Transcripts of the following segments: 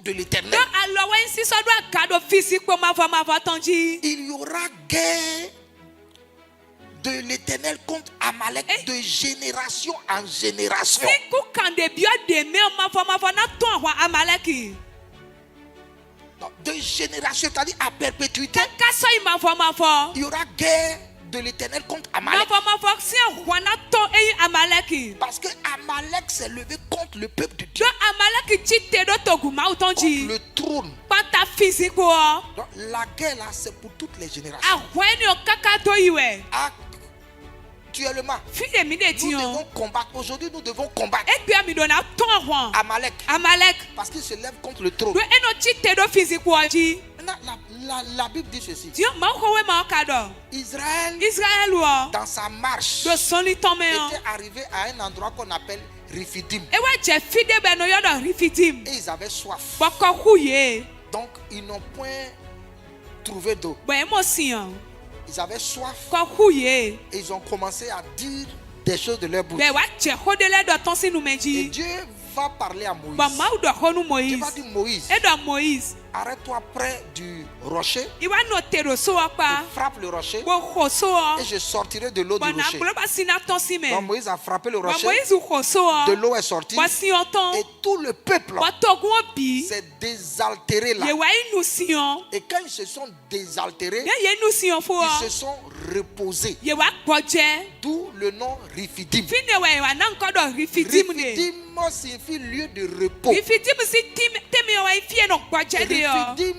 de l'Éternel. Il y aura guerre de l'Éternel contre Amalek de génération en génération. De génération, c'est-à-dire à perpétuité. Il y aura guerre de l'Éternel contre Amalek. Parce que Amalek s'est levé contre le peuple de Dieu. Contre le trône. Donc la guerre là, c'est pour toutes les générations. Actuellement, nous devons combattre. Aujourd'hui, nous devons combattre Amalek. Parce qu'il se lève contre le trône. Maintenant, la Bible dit ceci. Israël, dans sa marche, était arrivé à un endroit qu'on appelle Rifidim. Et ils avaient soif. Donc, ils n'ont point trouvé d'eau. Ils avaient soif. Et ils ont commencé à dire des choses de leur bouche. Et Dieu va parler à Moïse. Dieu va dire Moïse, arrête-toi près du rocher. Et frappe le rocher. Et je sortirai de l'eau du rocher. Donc Moïse a frappé le rocher. De l'eau est sortie. Et tout le peuple s'est désaltéré là. Et quand ils se sont désaltérés, ils se sont reposés. D'où le nom Rifidim. Rifidim signifie lieu de repos. Rifidim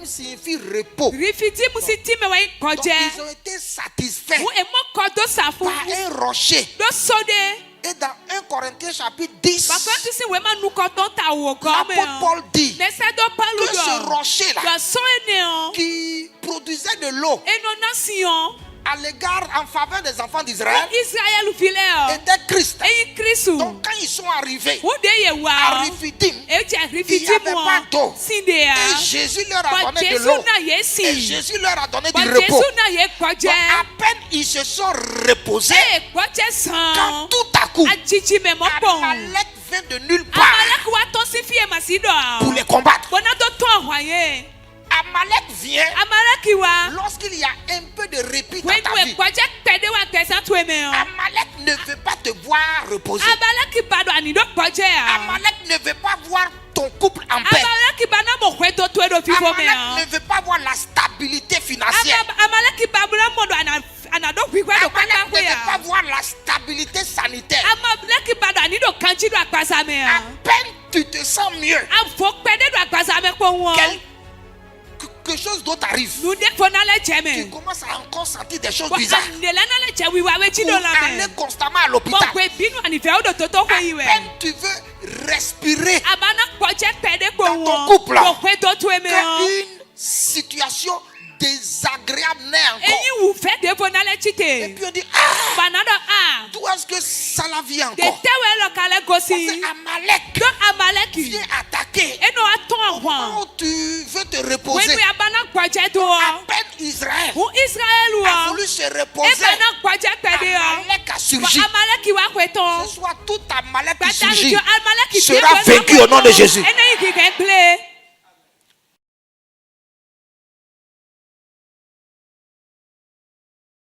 signifie repos. Donc ils ont été satisfaits par un rocher. Et dans 1 Corinthiens chapitre 10, l'apôtre Paul dit que ce rocher-là qui produisait de l'eau à l'égard en faveur des enfants d'Israël était Christ. Donc quand ils sont arrivés à Rifidim, il n'y avait pas d'eau. Et Jésus leur a donné de l'eau. Et Jésus leur a donné du repos. Donc à peine ils se sont reposés, quand tout à coup, Amalek vint de nulle part pour les combattre. Amalek vient lorsqu'il y a un peu de répit dans ta vie. Amalek ne veut pas te voir reposer. Amalek ne veut pas voir ton couple en paix. Amalek ne veut pas voir la stabilité financière. Amalek ne veut pas voir la stabilité sanitaire. À peine tu te sens mieux, quelque chose d'autre arrive. Tu commences à encore sentir des choses bizarres. Ou aller constamment à l'hôpital. À peine tu veux respirer dans ton couple, qu'une situation désagréable naît encore. Et puis on dit, d'où est-ce que ça la vient encore? Parce que Amalek vient attaquer. Au moment où tu veux te reposer, à peine Israël a voulu se reposer, Amalek a surgi. Ce soit tout Amalek qui surgit sera vaincu au nom de Jésus.